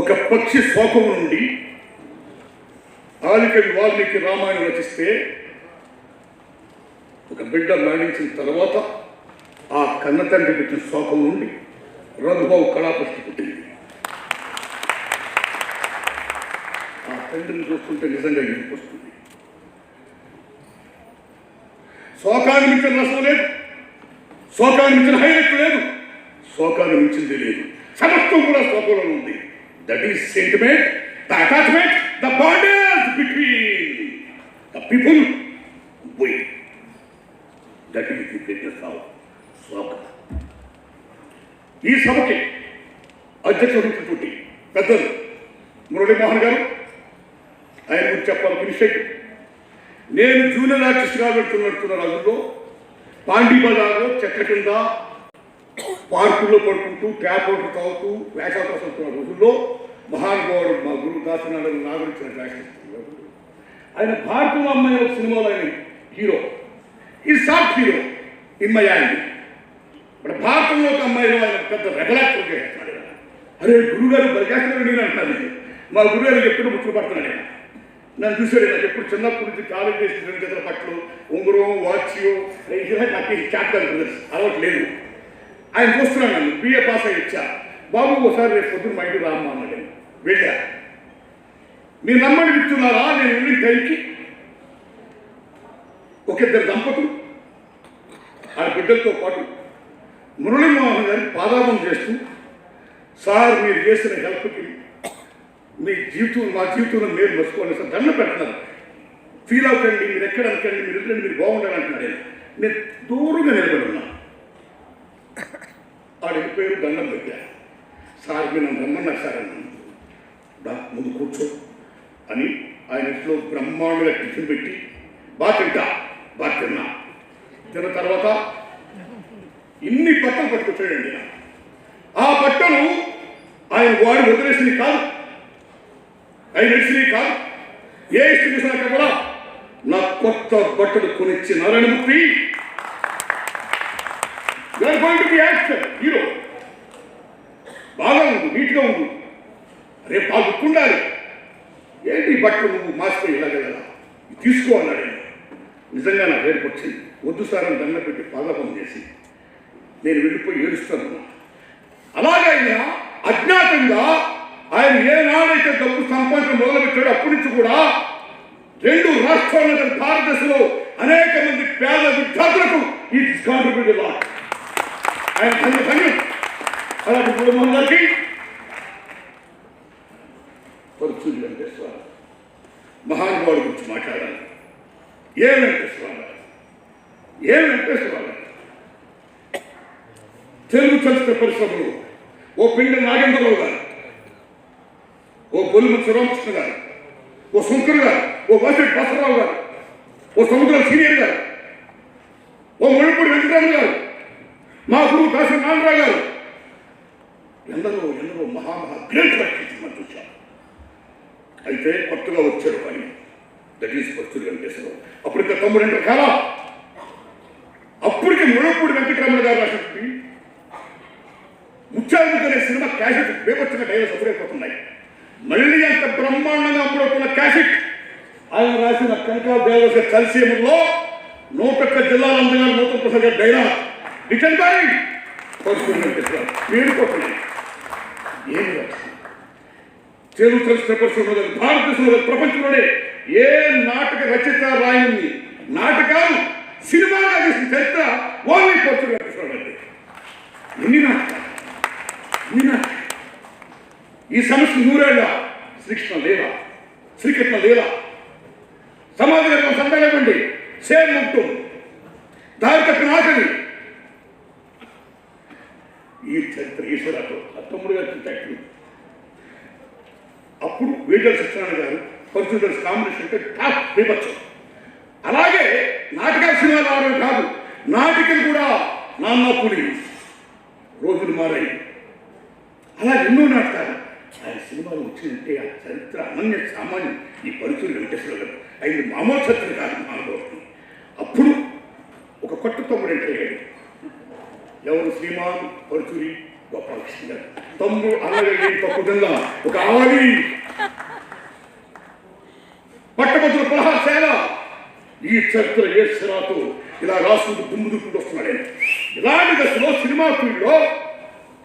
ఒక పక్షి శోకము నుండి ఆదికవి వాల్మీకి రామాయణం రచిస్తే ఒక బిడ్డ మరణించిన తర్వాత ఆ కన్న తండ్రి పెట్టిన శోకం నుండి రఘుబాబు కళాపష్టి పుట్టింది. ఆ తండ్రిని చూస్తుంటే నిజంగా వస్తుంది. శోకాన్ని మించిన రసం లేదు, శోకాన్ని మించిన హైలైట్ లేదు, శోకాన్ని మించింది లేదు. సమస్తం కూడా శోకంలో ఉంది. That is sentiment, the attachment, the bondage between the people. That is the greatest of శోకం. ఈ సభకి అధ్యక్షుడు పెద్దలు మురళీమోహన్ గారు, ఆయన గురించి చెప్పాలని విషయం. నేను జూనియర్ ఆర్టిస్ట్గా నడుతున్న రోజుల్లో పాండీ బజార్లో చెట్ల కింద పార్కుల్లో పడుకుంటూ ట్యాప్ వాటర్ తాగుతూ వేషాలు వస్తున్న రోజుల్లో మహానుభావుడు మా గురువు దాసనారాయణ నా గురించిన వేషిస్తున్నారు. ఆయన భారతీయ అమ్మాయి ఒక సినిమాలో ఆయన హీరో, ఈ soft hero in my hand. ఇప్పుడు భారతంలో ఒక అమ్మాయిలో ఆయన పెద్ద రెగలాక్టర్ చేస్తున్నాడు. అరే గురుగారు బరికేస్తున్నారు నేను అంటున్నాను. మా గురుగారు ఎప్పుడు ముచ్చులు పడుతున్నాడు. ఆయన నన్ను చూసాడు. నాకు ఎప్పుడు చిన్నప్పటి నుంచి కాలేజ్ చేసి 2 జతల బట్టలు, ఉంగరం, వాచ్ నాకు చాప్టర్ అలవాటు లేదు. ఆయన చూస్తున్నాను. నన్ను బిఏ పాస్ అయ్యి ఇచ్చా. బాబు ఒకసారి రేపు పొద్దున్న మా ఇంటికి రామ్మా అన్నాడు. వెళ్ళా. మీరు నమ్మని ఇస్తున్నారా? నేను వెళ్ళిన టైంకి ఒక 2 దంపతులు ఆ బిడ్డలతో పాటు మురళీమోహన్ గారిని పాదాపం చేస్తూ, సార్ మీరు చేసిన హెల్ప్కి మీ జీవితం మా జీవితంలో మీరు మర్చిపోవాలి సార్, దండ పెడుతున్నారు, ఫీల్ అవ్వకండి, మీరు ఎక్కడ అనకండి, మీరు ఎదురండి, మీరు బాగుండాలి అంటున్నాడు. నేను దూరంగా నిలబడి ఉన్నా. వాడు వెళ్ళిపోయారు. దండం పెట్టా. సార్ మీరు నన్ను రమ్మన్నారు సార్ అన్నాను. ముందు కూర్చో అని ఆయన ఇంట్లో బ్రహ్మాండంగా టిఫిన్ పెట్టి బాగా తిన్నా. తిన్న తర్వాత ఇన్ని బట్టలు పట్టుకొచ్చాడండి. ఆ బట్టలు ఆయన వాడి వదిలేసినవి కాదు, ఆయన నడిచినవి కాదు. ఏ ఇష్టం చేసినాక కూడా నా కొత్త బట్టలు కొనిచ్చి నారాయణమూర్తి హీరో బాగా ఉండు, నీట్గా ఉండు, రేపు బాగా గుర్తుండాలి. ఏంటి బట్టలు నువ్వు మాసిపోయి ఇలాగ తీసుకో అన్నాడు. నిజంగా నా పేరుకు వచ్చింది. వద్దు సార్ అని దండ పెట్టి పాదపం చేసి నేను వెళ్ళిపోయి ఏడుస్తాను. అలాగైనా అజ్ఞాతంగా ఆయన ఏనాడైతే డబ్బు సంపాదించడం మొదలుపెట్టాడు అప్పటి నుంచి కూడా 2 రాష్ట్రాల భారతదేశంలో అనేక మంది పేద విద్యార్థులకు ఈ కాంట్రిబ్యూట్ లాట్. ఆయన సంఘం అలాంటి కుటుంబం గారికి పరుచూరి వెంకటేశ్వర మహానుభావుడి గురించి మాట్లాడాలి. ఏ వెంకటేశ్వర తెలుగు చలచిత్ర పరిశ్రమలో ఓ పిండి నాగేంద్రరావు గారు, ఓ బొల్లిమ శివరామకృష్ణ గారు, ఓ శంకర్ గారు, ఓ వాసిరెడ్డి బసవరావు గారు, ఓ సముద్ర సీనియర్ గారు, ఓ ముళ్ళపూడి వెంకటరామ గారు, మా గురువు దాసరి నారాయణరావు గారు, ఎందరో మహా గ్రేట్ వ్యక్తి మనం చూశాం. అయితే కొత్తగా వచ్చాడు ఆయన. That is Paruchuri Venkateswararao. అప్పటికే 92 కాలం. అప్పటికే ముళ్ళపూడి వెంకటరమణ గారు రాసినటువంటి ముత్యాలు అనే సినిమా క్యాసెట్ బేపచ్చగా డైవర్స్ అప్పుడైపోతున్నాయి. మళ్ళీ అంత బ్రహ్మాండంగా అప్పుడవుతున్న క్యాసెట్ ఆయన రాసిన కనకాల దేవదాస కలిసేములో 101 జిల్లాల అందగా 101 డైరా రిటర్న్ బై పరుచూరి వెంకటేశ్వరరావు వేడుకోతున్నాయి. ఏమి తెలుగు చలచిత్ర పరిశ్రమలో భారతదేశంలో ప్రపంచంలోనే ఏ నాటక రచయిత రాయని నాటకాలు సినిమాగా చేసిన చరిత్ర ఓన్లీ పరుచూరి వెంకటేశ్వరరావు. ఎన్ని నాటకాలు, ఈ సమస్య 100 ఏళ్ళ శ్రీకృష్ణ లీల సమాజంలో సందర్భండి సేమ్ ఉంటుంది. దారి తప్పిన ఆకలి ఈ చరిత్ర ఈశ్వరాతో 19 గారి చరిత్ర. అప్పుడు వేటల్ సత్యనారాయణ గారు పరుచూరి కాంబినేషన్ అంటే టాప్ బీభత్సం. అలాగే నాటకాల సినిమాలు రావడం కాదు, నాటికలు కూడా నాన్నపుడి రోజులు మారాయి. అలా ఎన్నో నాటకాలు ఆయన సినిమాలు వచ్చిందంటే ఆ చరిత్ర అనన్య సామాన్యం. ఈ పరుచూరి వెంకటేశ్వర గారు ఆయన మామూలు చరిత్ర కాదు మానవుడికి. అప్పుడు ఒక కొత్త తమ్ముడు ఎంటర్ అయ్యాడు. ఎవరు? శ్రీమాన్ పరుచూరి గోపాలకృష్ణ గారు తమ్ముడు అన్నగారి తప్పుదల్లా ఒక ఆవాలి పట్టభద్రుల పలహారశాల ఈ చరిత్ర ఏశ్వరాతో ఇలా రాసుకుంటూ దుమ్ము దుక్కుంటూ వస్తున్నాడు ఆయన. ఇలాంటి దశలో సినిమా ఫీల్డ్లో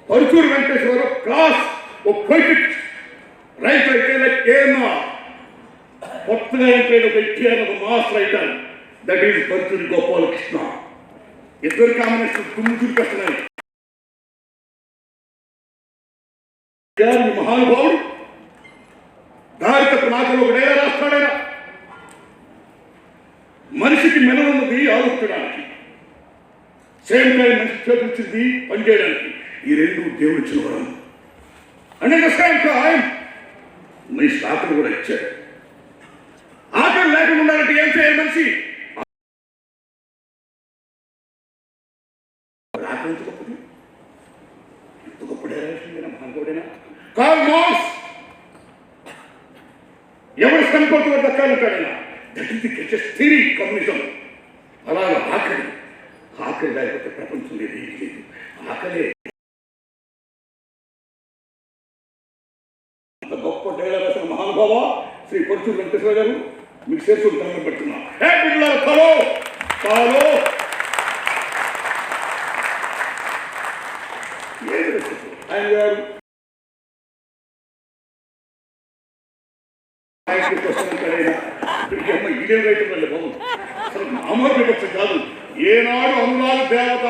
పరుచూరు వెంకటేశ్వరరావు క్లాస్ ఓ పొయిటిక్ రైటర్ అయితే లైక్ ఏమన్నా కొత్తగా ఎంట్రైన ఒక ఎన్టీఆర్ ఒక mass writer that is Paruchuri Gopalakrishna. ఇద్దరు కాంబినేషన్ దుమ్ము దులిపేస్తున్నాయి. మహానుభావుడు దారి తప్ప నాకులో ఒక డైలా రాస్తాడైనా మనిషికి మెననున్నది ఆలోచించడానికి, సేమ్ టైం మనిషి చేకూర్చింది పనిచేయడానికి. ఈ రెండు దేవుడు ఇచ్చిన వరం. అంటే సేమ్ టైం మనిషి ఆకలి కూడా ఇచ్చాడు. ఆకలి లేకుండా ఉండాలంటే ఏం చేయాలి మనిషి? ఆకలి ఎంత గొప్పది, ఎంత గొప్ప డైరెక్షన్ మహానుభావుడైనా. కార్ల్ మార్క్స్ ఎవరు సంపత్తుగా దక్కాలంటాడైనా that is the greatest theory communism. అలాగే ఆకలి, ఆకలి లేకపోతే ప్రపంచం లేదు, ఏం లేదు. ఆకలే అంత గొప్ప డైలాగ్ రాసిన మహానుభావ శ్రీ పరుచూరి వెంకటేశ్వర గారు. మీకు శేషుడు దండం పెడుతున్నా. హే పిల్లల ఫలో ఫాలో ఆయన గారు ఇదేం రైటర్ వల్ల బాబు అసలు మామూలు విపక్షం కాదు. ఏనాడు అనురాగ దేవత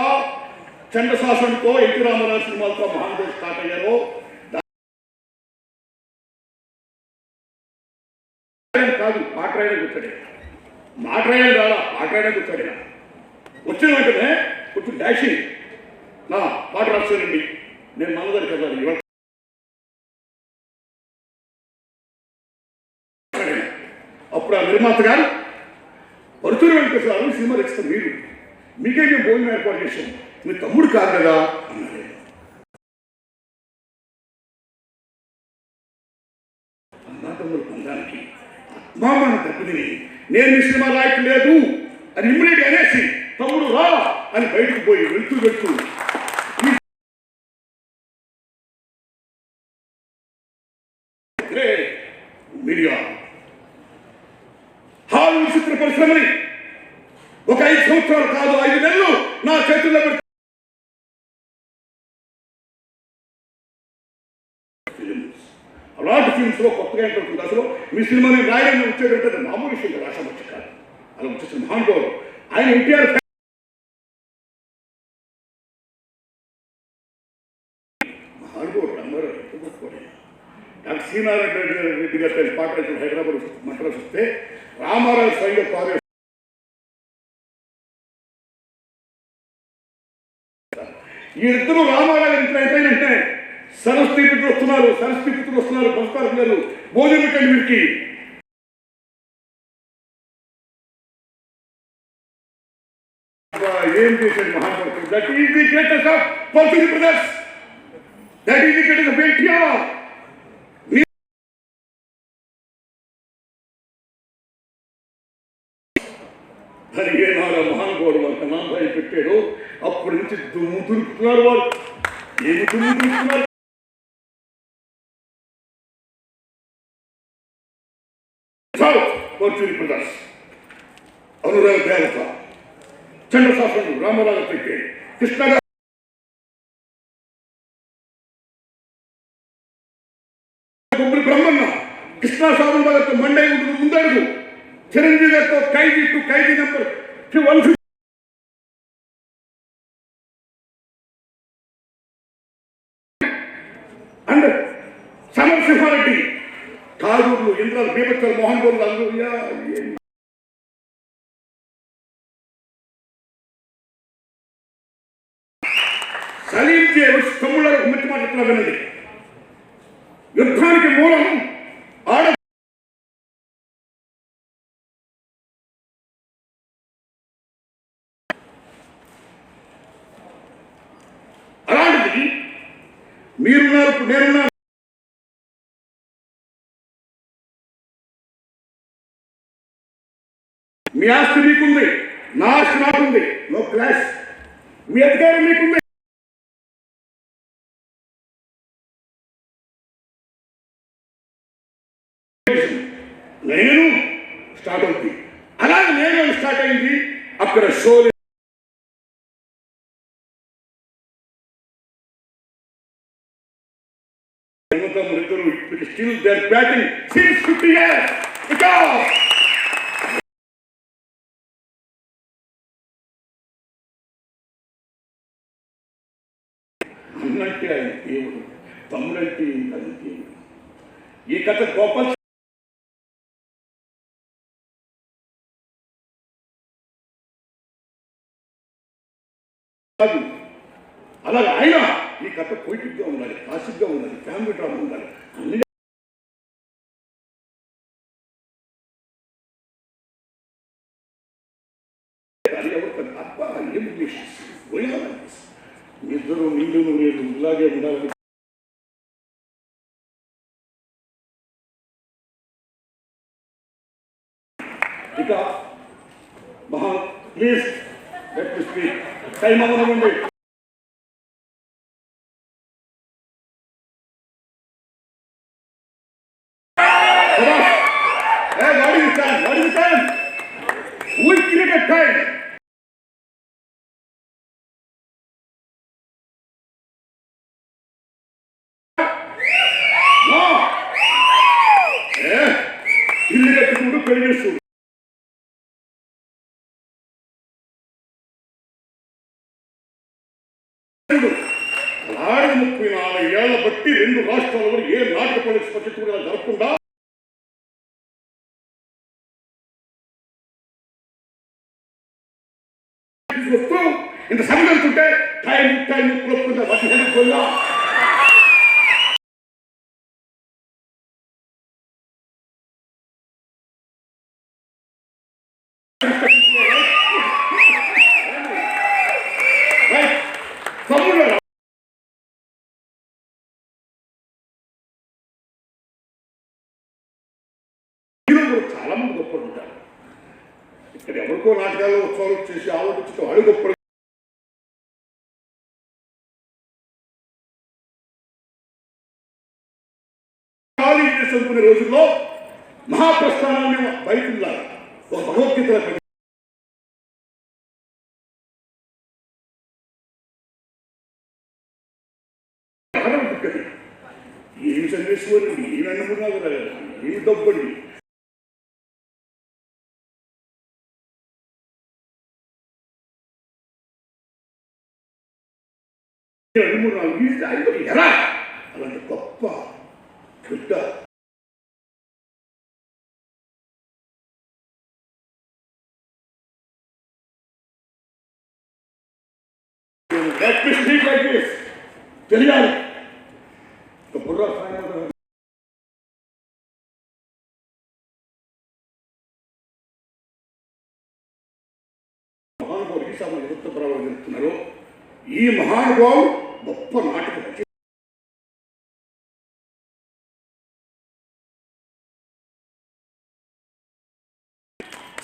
చండశాసనంతో ఎన్టీ రామారావు సినిమాలతో మహానుభావులు స్టార్ట్ అయ్యారో కాదు, పాట రాయడానికి వచ్చాడు. మాట రాయడం కాదా, పాట రాయడానికి వచ్చాడు. వచ్చిన వెంటనే కొంచెం డాషింగ్ నా పాట రాస్తానండి, నేను మనదారి కదా ఇవాళ. అప్పుడు ఆ నిర్మాత గారు పరుచూరి వెంకటేశ్వర గారు సినిమా రచిస్తారు, మీకే మేము భోజనం ఏర్పాటు చేశాం, మీ తమ్ముడు కాదు కదా అన్నారు. అన్నా తమ్ముడు పొందడానికి ఆత్మామాన దెబ్బతిని నేను మీ సినిమా రాయటం లేదు అని ఇమ్మీడియట్ అనేసి తమ్ముడు రా అని బయటకు పోయి వెళ్తూ మీడియా హాలీవుడ్ చిత్ర పరిశ్రమని ఒక 5 సంవత్సరాలు కాదు 5 నెలలు నా చేతుల్లో పెట్టి అలాంటి ఫిల్మ్స్ లో కొత్తగా ఏంటంటుంది. అసలు మీ సినిమాని రాయని వచ్చేటంటే మామూలు విషయం రాష్ట్రం కాదు. అలా వచ్చేసిన మహానుభావుడు ఆయన ఎన్టీఆర్ మహానుభావుడు అందరూ గొప్పవాడు. డాక్టర్ శ్రీనారాయణ రెడ్డి గారి పాట హైదరాబాద్ మద్రాసు వస్తే రామారావు స్వయంగా కాదు. వీరిద్దరూ రామారావు ఇంట్లో అయిపోయినంటే సరస్వతి పుత్రులు వస్తున్నారు, పురస్కారం గారు భోజనం పెట్టండి వీరికి. ఏం చేశాడు మహానుభావుడు. That is the greatest of Paruchuri brothers, that is the greatest of NTR. మరి ఏనాడు మహానుభావుడు వాళ్ళ నాన్నబాయి పెట్టాడు. అప్పటి నుంచి దుమ్ము దులుపుతున్నారు వాళ్ళు. ఏమి దుమ్ము దులుపుతున్నారు? పరుచూరి బ్రదర్స్, అనురాగ దేవత, చండశాసనుడు రామారావు పెట్టే కృష్ణ బ్రహ్మన్న కృష్ణాస్వామి గారితో మండే ముందడుగు, చిరంజీవి గారితో ఖైదీ నెంబర్ 150 అండ్ సమరసింహారెడ్డి, ఠాగూర్లు, ఇంద్రాలు, బీభత్సలు, మోహన్ గోళ్ళు అందరూ సలీం తమ్ముళ్ళకు మంచి మాట వినండి. యుద్ధానికి మూలం ఆడ అలాంటిది మీరున్నారు, నేనున్నాను. మీ ఆస్తి మీకుంది, నా ఆస్తి నాకుంది, నో క్లాష్. మీ అధికారం మీకుంది, తమ్ముడిద్దరు ఇప్పటికి still there batting since 50 years because అన్నంటే ఆయన దేవుడు, తమ్ముడంటే అది దేవుడు. ఈ కథ గోపాల్ కాదు, అలాగే ఆయన ఈ కథ పొయిటిక్గా ఉండాలి, క్లాసిక్గా ఉండాలి, ఫ్యామిలీ డ్రామా ఉండాలి. అన్ని అది ఎవరు అబ్బా ఏం పోయాలి, ఇద్దరు నీళ్ళు మీరు ఇలాగే ఉండాలని. ఇక మహా please let me speak. Time అవ్వనండి. We created time. No. ఇల్లు కట్టుకుంటూ పెళ్లి చేస్తూ అలాగే 34 ఏళ్ల బట్టి 2 రాష్ట్రాలలో ఏ నాటక పోలీస్ పరిస్థితి కూడా జరగకుండా వస్తూ ఇంత సమయంతుంటే టైం కొలుపుకుంటే వాటి హెల్ప్గా చాలా మంది గొప్పలు ఉంటారు. ఇక్కడ ఎవరికో నాటకాలు ఉత్సవాలు చేసి ఆలోచించడం వాళ్ళు గొప్పలు. ఖాళీ చేసుకునే రోజుల్లో మహాప్రస్థానాన్ని బయటలాగా ఒక భగవద్గీతలో ఏమి చంద్రేశ్వరుడు, ఏమి అన్నపూర్ణాలు, ఏమి డబ్బండి. ఎలా అలాంటి గొప్ప బిడ్డ తెలియాలి. బుర్ర మహానుభావులు ఈ సభలో నివృత్త ప్రభావం జరుగుతున్నారు. ఈ మహానుభావులు గొప్ప నాటక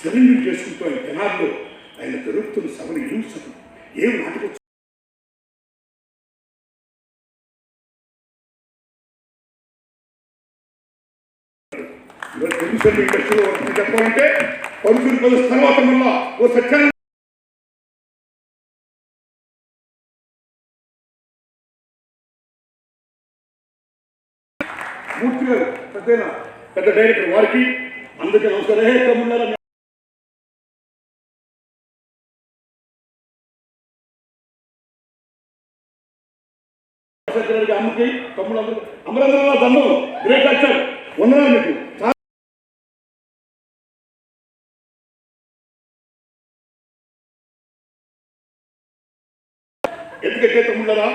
ఛాలెంజ్ చేసుకుంటూ ఆయన జనాల్లో ఆయన జరుగుతున్న సభలు ఏం నాటకం టెలివిజన్ ఇండస్ట్రీలో చెప్పాలంటే పలువురు కలిసి తర్వాత వల్ల ఓ సత్యాన్ని మూర్తి గారు పెద్ద డైరెక్టర్ వారికి అందరికీ నమస్కారం. తమ్ముళ్ళ అమ్మకి తమ్ముడు అమరేంద్ర దండం గ్రేట్ యాక్టర్ వందనాలు మీకు. ఎందుకంటే తమ్ముళ్ళరా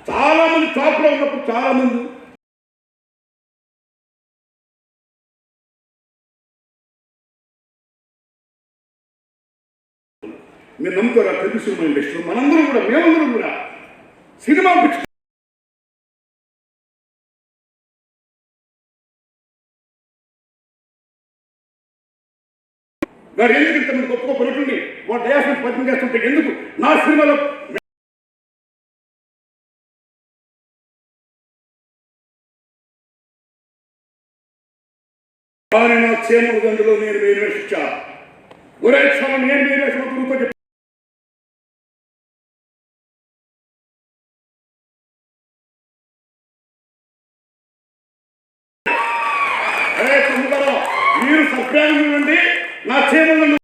చాలా మంది టాప్లో ఉన్నప్పుడు చాలా మంది మీరు నమ్ముతారా? తెలుగు సినిమా ఇండస్ట్రీలో మేమందరం కూడా సినిమా పిచ్చి వారు ఎందుకు ఇంతమంది గొప్ప గొప్ప నటుల్ని వాడు డయాస్మెంట్ పరిచయం చేస్తుంటే ఎందుకు నా సినిమాలో కానీ నా చేమల గంటలో నేను వేషించా ఒరే క్షణం నేను వేషం మీరు సభ్యాన్ని ఇవ్వండి, నా క్షేమంలో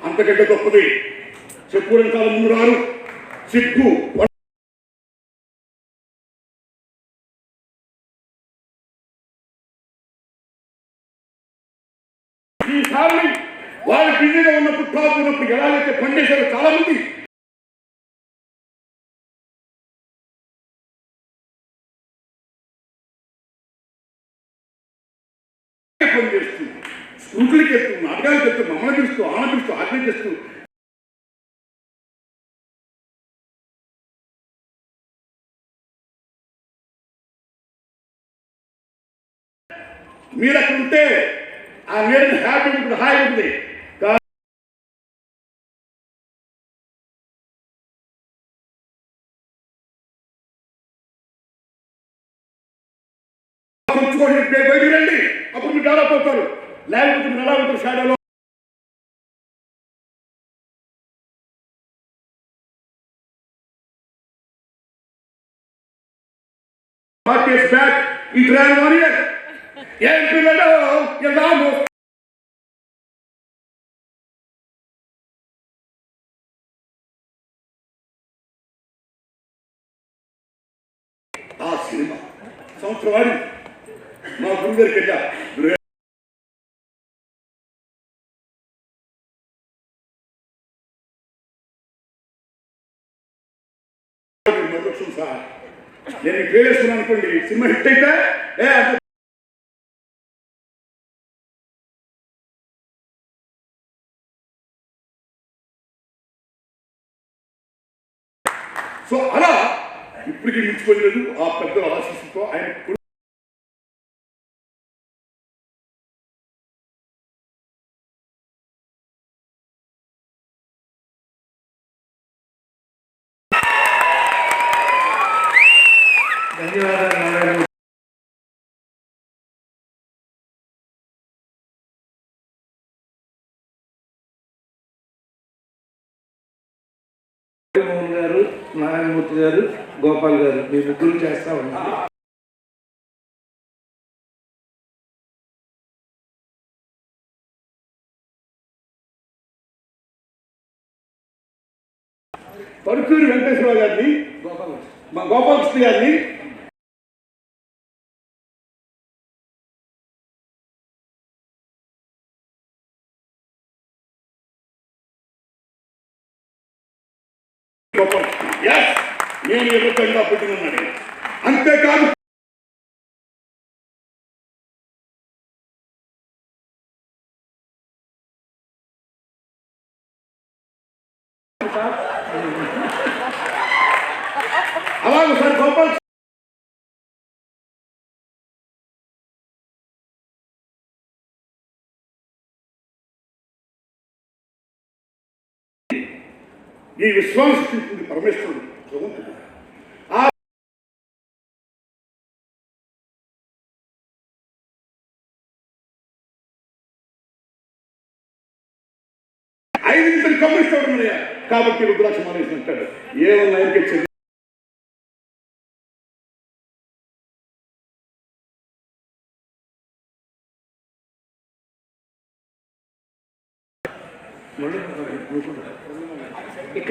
అంతకంటే గొప్పది చెప్పుకోవడం చాలా ముందు రారు. సిగ్గు ఈసారి వాళ్ళు బిజీగా ఉన్నప్పుడు టాప్ ఉన్నప్పుడు ఎలాగైతే పనిచేశారో చాలా మంది పనిచేస్తూ స్కూట్లకి ఎత్తు, నాటకాలకు ఎత్తు, మమ్మల్ని పిలుస్తూ ఆనందిస్తూ ఆజ్ఞిస్తూ మీరు అక్కడ ఉంటే ఆ నేడు హ్యాపీ ఉంటుంది, హాయి ఉంటుంది. బయటికి రండి, అప్పుడు మీరు డెవలప్ అవుతారు. లేకపోతే మీరు ఎలా ఉంటారు షాడోలో. బ్యాక్ ఈ ట్రైన్ వారియర్ ఏం పిల్లలు ఎలాగో ఆ సినిమా సంవత్సరం వాడి మా గురువు గారికి వెళ్ళా. సార్ నేను ప్లే చేస్తున్నాను అనుకోండి, సినిమా హిట్ అయితే సో అలా ఇప్పటికీ మించిపోలేదు. ఆ పెద్దల ఆశీస్సుతో ఆయన ధన్యవాదాలు. మోహన్ గారు, నారాయణమూర్తి గారు, గోపాల్ గారు, మీ ముగ్గురు చేస్తా ఉన్నారు. పరుచూరి వెంకటేశ్వరరావు గారిని, మా గోపాలకృష్ణ గారిని నేను ఎదుర్కొండా పుట్టినన్నాడు. అంతేకాదు అలాగే సార్ గోపాల్ ఈ విశ్వాసం చూస్తుంది పరమేశ్వరుడు భగవంతుడు. ఆ 5 కమ్యూనిస్ట్ ఉన్నాయా కాబట్టి రుద్రాక్ష మానేసి అంటాడు. ఏమన్నా ఇంకే